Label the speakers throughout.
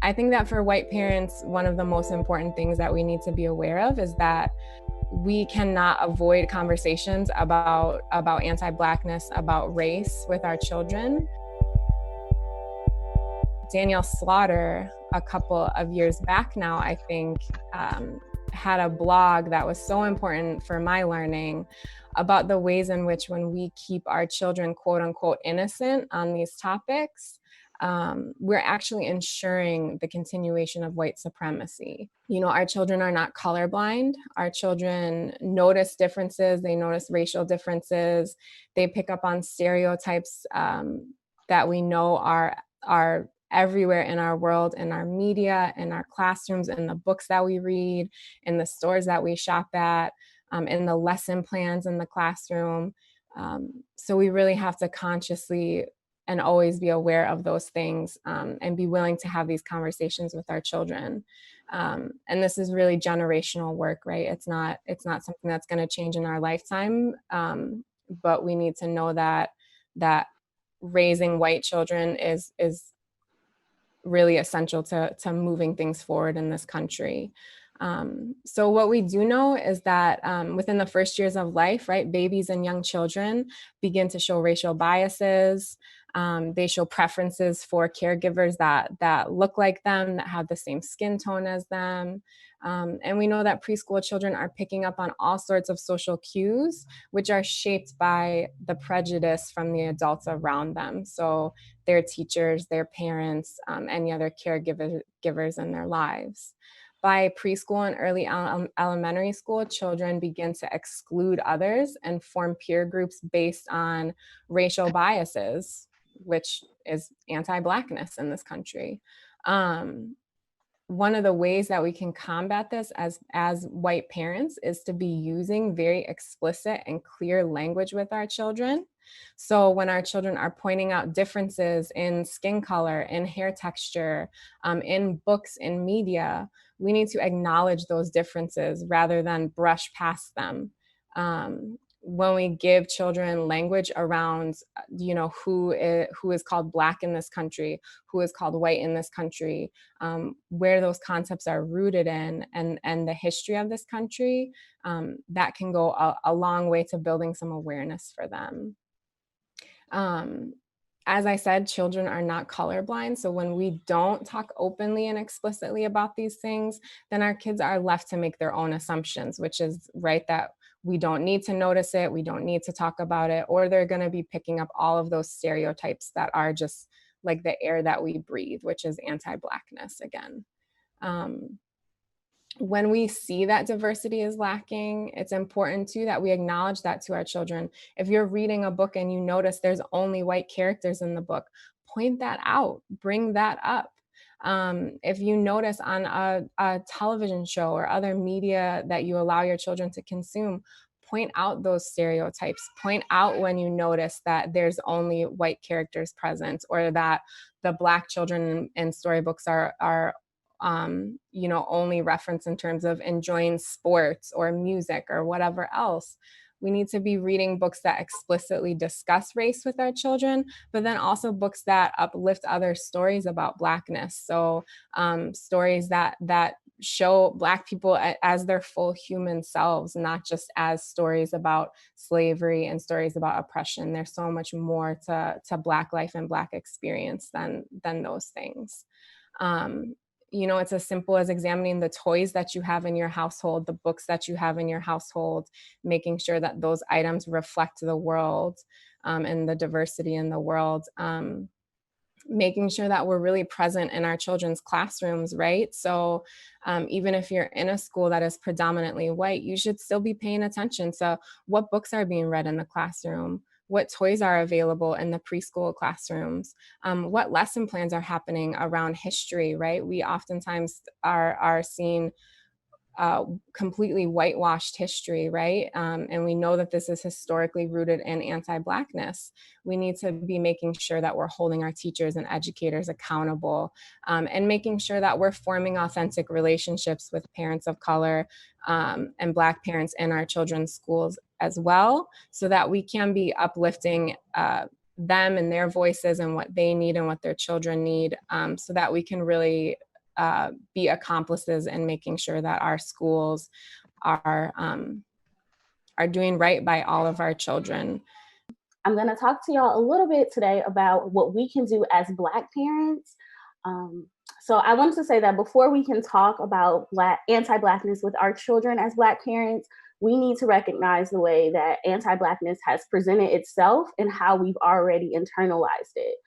Speaker 1: I think that for white parents, one of the most important things that we need to be aware of is that we cannot avoid conversations about anti-Blackness, about race with our children. Danielle Slaughter, a couple of years back now, I think, had a blog that was so important for my learning about the ways in which when we keep our children, quote unquote, innocent on these topics, we're actually ensuring the continuation of white supremacy. You know, our children are not colorblind. Our children notice differences. They notice racial differences. They pick up on stereotypes that we know are everywhere in our world, in our media, in our classrooms, in the books that we read, in the stores that we shop at, in the lesson plans in the classroom. So we really have to consciously and always be aware of those things, and be willing to have these conversations with our children. And this is really generational work, right? It's not something that's going to change in our lifetime, but we need to know that raising white children is really essential to moving things forward in this country. So what we do know is that within the first years of life, right, babies and young children begin to show racial biases. They show preferences for caregivers that look like them, that have the same skin tone as them. And we know that preschool children are picking up on all sorts of social cues, which are shaped by the prejudice from the adults around them. So their teachers, their parents, any other caregivers in their lives. By preschool and early elementary school, children begin to exclude others and form peer groups based on racial biases, which is anti-Blackness in this country. One of the ways that we can combat this as white parents is to be using very explicit and clear language with our children. So when our children are pointing out differences in skin color, in hair texture, in books, in media, we need to acknowledge those differences rather than brush past them. When we give children language around, you know, who is called Black in this country, who is called white in this country, where those concepts are rooted in, and the history of this country, that can go a long way to building some awareness for them. As I said, children are not colorblind. So when we don't talk openly and explicitly about these things, then our kids are left to make their own assumptions, which is right, that we don't need to notice it, we don't need to talk about it, or they're going to be picking up all of those stereotypes that are just like the air that we breathe, which is anti-Blackness again. When we see that diversity is lacking, it's important too that we acknowledge that to our children. If you're reading a book and you notice there's only white characters in the book, point that out, bring that up. If you notice on a television show or other media that you allow your children to consume, point out those stereotypes, point out when you notice that there's only white characters present, or that the Black children in storybooks are you know, only referenced in terms of enjoying sports or music or whatever else. We need to be reading books that explicitly discuss race with our children, but then also books that uplift other stories about Blackness. So stories that show Black people as their full human selves, not just as stories about slavery and stories about oppression. There's so much more to Black life and Black experience than those things. You know, it's as simple as examining the toys that you have in your household, the books that you have in your household, making sure that those items reflect the world, and the diversity in the world. Making sure that we're really present in our children's classrooms, right? So even if you're in a school that is predominantly white, you should still be paying attention to what books are being read in the classroom, what toys are available in the preschool classrooms, what lesson plans are happening around history, right? We oftentimes are seeing completely whitewashed history, right? And we know that this is historically rooted in anti-Blackness. We need to be making sure that we're holding our teachers and educators accountable, and making sure that we're forming authentic relationships with parents of color, and Black parents in our children's schools as well, so that we can be uplifting them and their voices and what they need and what their children need, so that we can really be accomplices in making sure that our schools are doing right by all of our children.
Speaker 2: I'm going to talk to y'all a little bit today about what we can do as Black parents. So I wanted to say that before we can talk about anti-Blackness with our children as Black parents, we need to recognize the way that anti-Blackness has presented itself and how we've already internalized it.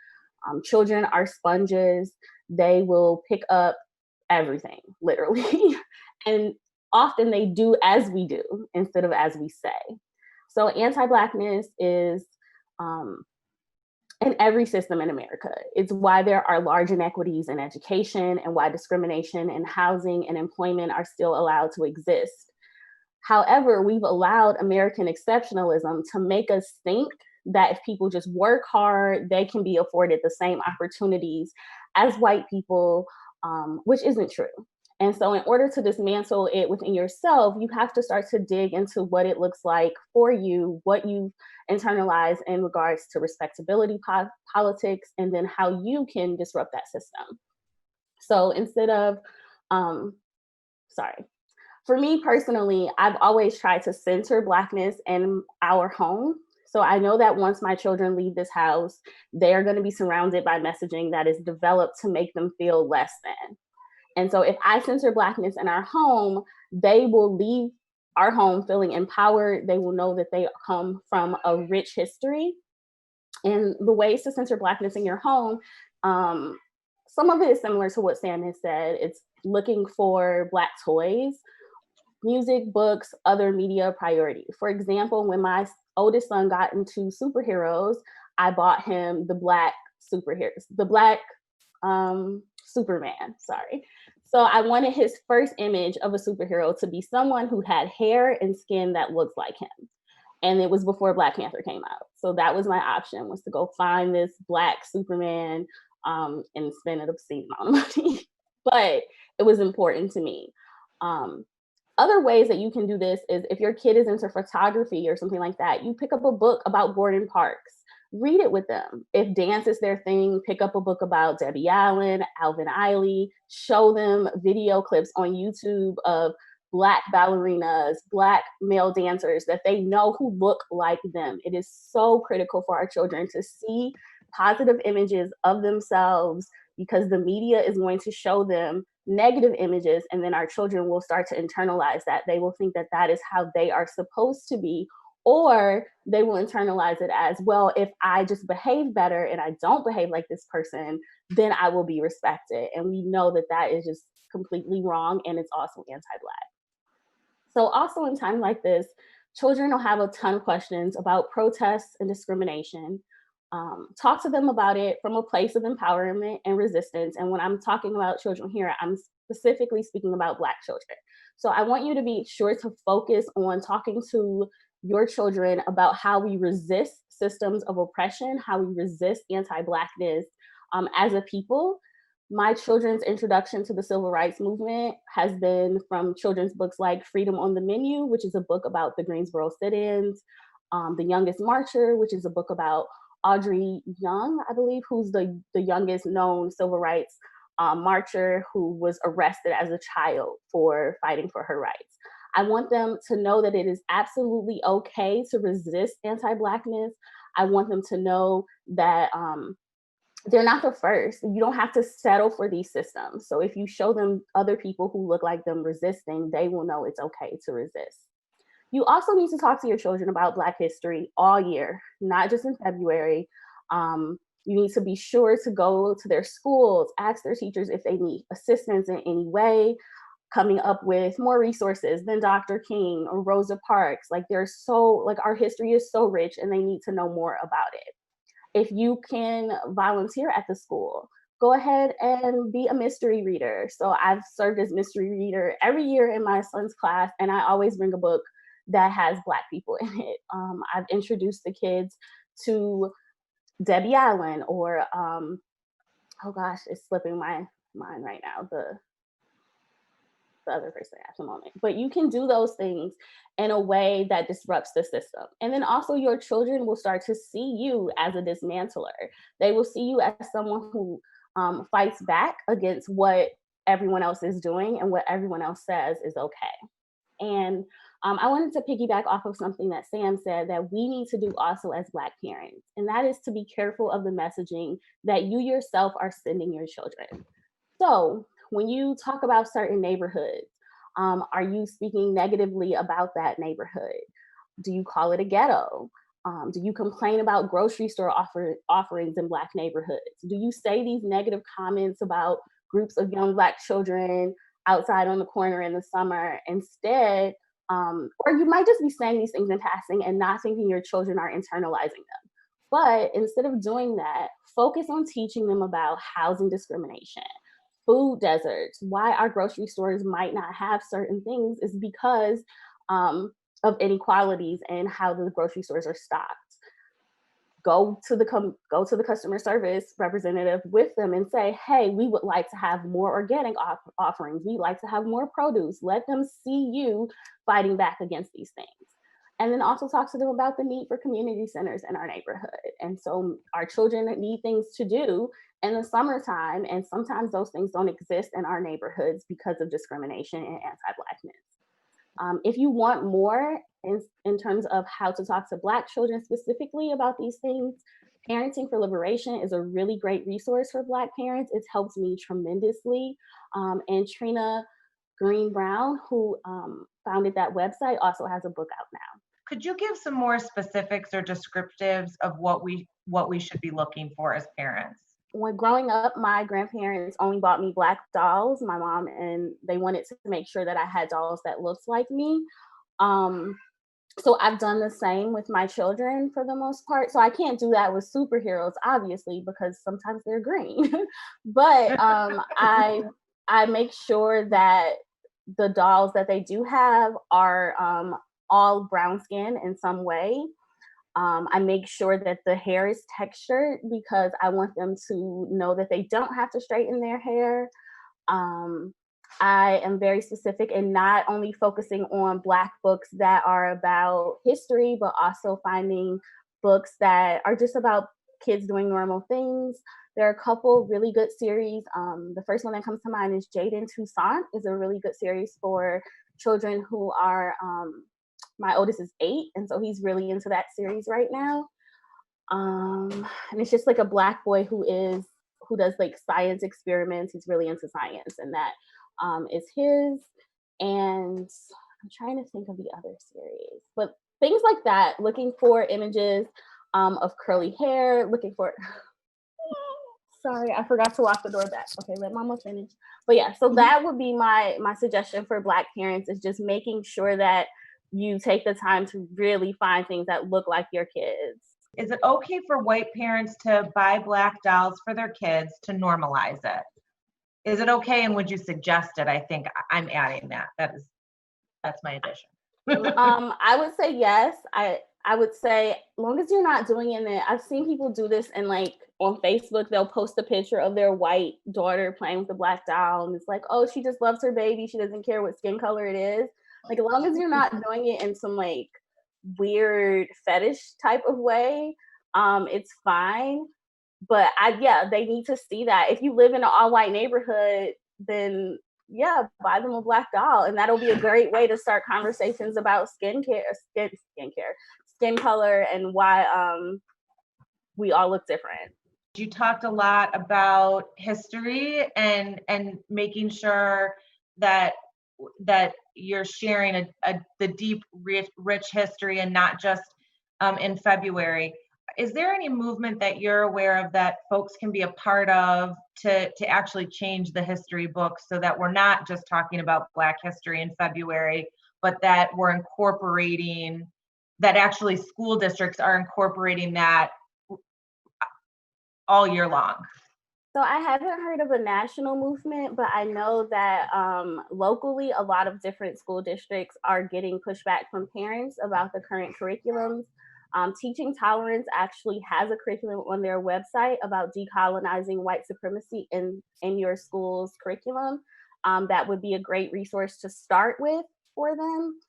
Speaker 2: Children are sponges. They will pick up everything, literally. And often they do as we do instead of as we say. So anti-Blackness is in every system in America. It's why there are large inequities in education and why discrimination in housing and employment are still allowed to exist. However, we've allowed American exceptionalism to make us think that if people just work hard, they can be afforded the same opportunities as white people, which isn't true. And so in order to dismantle it within yourself, you have to start to dig into what it looks like for you, what you've internalized in regards to respectability politics, and then how you can disrupt that system. So instead of, for me personally, I've always tried to center Blackness in our home. So I know that once my children leave this house, they are going to be surrounded by messaging that is developed to make them feel less than. And so if I center Blackness in our home, they will leave our home feeling empowered. They will know that they come from a rich history. And the ways to center Blackness in your home, some of it is similar to what Sam has said. It's looking for Black toys, music, books, other media priority. For example, when my oldest son got into superheroes, I bought him the Black superheroes, the Black Superman, sorry. So I wanted his first image of a superhero to be someone who had hair and skin that looks like him. And it was before Black Panther came out. So that was my option, was to go find this Black Superman and spend an obscene amount of money. But it was important to me. Other ways that you can do this is if your kid is into photography or something like that, you pick up a book about Gordon Parks. Read it with them. If dance is their thing, pick up a book about Debbie Allen, Alvin Ailey, show them video clips on YouTube of Black ballerinas, Black male dancers that they know who look like them. It is so critical for our children to see positive images of themselves because the media is going to show them negative images, and then our children will start to internalize that. They will think that that is how they are supposed to be, or they will internalize it as, well, if I just behave better and I don't behave like this person, then I will be respected. And we know that that is just completely wrong, and it's also anti-Black. So also in time like this, children will have a ton of questions about protests and discrimination. Talk to them about it from a place of empowerment and resistance. And when I'm talking about children here, I'm specifically speaking about Black children. So I want you to be sure to focus on talking to your children about how we resist systems of oppression, how we resist anti-Blackness as a people. My children's introduction to the civil rights movement has been from children's books like Freedom on the Menu, which is a book about the Greensboro sit-ins, The Youngest Marcher, which is a book about Audrey Young, I believe, who's the youngest known civil rights marcher who was arrested as a child for fighting for her rights. I want them to know that it is absolutely okay to resist anti-Blackness. I want them to know that they're not the first. You don't have to settle for these systems. So if you show them other people who look like them resisting, they will know it's okay to resist. You also need to talk to your children about Black history all year, not just in February. You need to be sure to go to their schools, ask their teachers if they need assistance in any way, coming up with more resources than Dr. King or Rosa Parks. Like our history is so rich and they need to know more about it. If you can volunteer at the school, go ahead and be a mystery reader. So I've served as mystery reader every year in my son's class, and I always bring a book that has Black people in it. I've introduced the kids to Debbie Allen or, oh gosh, it's slipping my mind right now, the other person at the moment. But you can do those things in a way that disrupts the system. And then also your children will start to see you as a dismantler. They will see you as someone who fights back against what everyone else is doing and what everyone else says is okay. And I wanted to piggyback off of something that Sam said that we need to do also as Black parents, and that is to be careful of the messaging that you yourself are sending your children. So, when you talk about certain neighborhoods, are you speaking negatively about that neighborhood? Do you call it a ghetto? Do you complain about grocery store offerings in Black neighborhoods? Do you say these negative comments about groups of young Black children outside on the corner in the summer instead? Or you might just be saying these things in passing and not thinking your children are internalizing them. But instead of doing that, focus on teaching them about housing discrimination, food deserts. Why our grocery stores might not have certain things is because of inequalities and how the grocery stores are stocked. Go to the customer service representative with them and say, hey, we would like to have more organic offerings. We'd like to have more produce. Let them see you fighting back against these things. And then also talk to them about the need for community centers in our neighborhood. And so our children need things to do in the summertime, and sometimes those things don't exist in our neighborhoods because of discrimination and anti-Blackness. If you want more in terms of how to talk to Black children specifically about these things, Parenting for Liberation is a really great resource for Black parents. It's helped me tremendously. And Trina Green Brown, who founded that website, also has a book out now.
Speaker 3: Could you give some more specifics or descriptives of what we should be looking for as parents?
Speaker 2: When growing up, my grandparents only bought me Black dolls, my mom, and they wanted to make sure that I had dolls that looked like me. So I've done the same with my children for the most part. So I can't do that with superheroes, obviously, because sometimes they're green. But I make sure that the dolls that they do have are all brown skin in some way. I make sure that the hair is textured because I want them to know that they don't have to straighten their hair. I am very specific in not only focusing on Black books that are about history, but also finding books that are just about kids doing normal things. There are a couple really good series. The first one that comes to mind is Jaden Toussaint is a really good series for children who are my oldest is 8, and so he's really into that series right now. And it's just like a Black boy who does like science experiments. He's really into science, and that is his. And I'm trying to think of the other series, but things like that. Looking for images of curly hair. Looking for. Sorry, I forgot to lock the door back. Okay, let Mama finish. But yeah, so that would be my suggestion for Black parents, is just making sure that you take the time to really find things that look like your kids.
Speaker 3: Is it okay for white parents to buy Black dolls for their kids to normalize it? Is it okay, and would you suggest it? I think I'm adding that. That's my addition.
Speaker 2: I would say yes. I would say, as long as you're not doing it, I've seen people do this, and like on Facebook, they'll post a picture of their white daughter playing with a Black doll, and it's like, oh, she just loves her baby. She doesn't care what skin color it is. Like, as long as you're not doing it in some like weird fetish type of way, it's fine. But they need to see that. If you live in an all-white neighborhood, then buy them a Black doll, and that'll be a great way to start conversations about skin color, and why we all look different.
Speaker 3: You talked a lot about history and making sure that you're sharing the deep, rich history, and not just in February. Is there any movement that you're aware of that folks can be a part of to actually change the history books, so that we're not just talking about Black history in February, but that we're incorporating, that actually school districts are incorporating that all year long?
Speaker 2: So I haven't heard of a national movement, but I know that locally, a lot of different school districts are getting pushback from parents about the current curriculums. Teaching Tolerance actually has a curriculum on their website about decolonizing white supremacy in your school's curriculum. That would be a great resource to start with for them.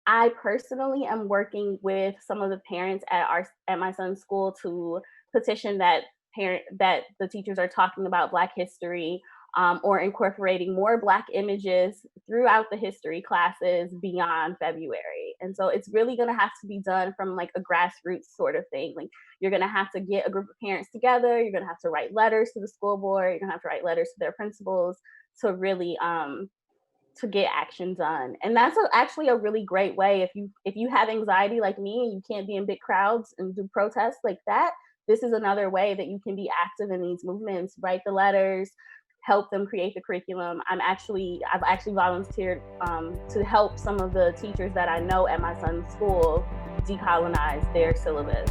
Speaker 2: I personally am working with some of the parents at my son's school to petition that the teachers are talking about Black history or incorporating more Black images throughout the history classes beyond February. And so it's really going to have to be done from like a grassroots sort of thing. Like you're going to have to get a group of parents together. You're going to have to write letters to the school board. You're going to have to write letters to their principals to really to get action done. And that's actually a really great way. If you have anxiety like me and you can't be in big crowds and do protests like that, this is another way that you can be active in these movements. Write the letters, help them create the curriculum. I've actually volunteered to help some of the teachers that I know at my son's school decolonize their syllabus.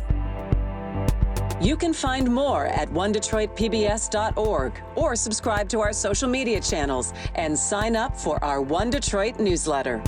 Speaker 4: You can find more at onedetroitpbs.org or subscribe to our social media channels and sign up for our One Detroit newsletter.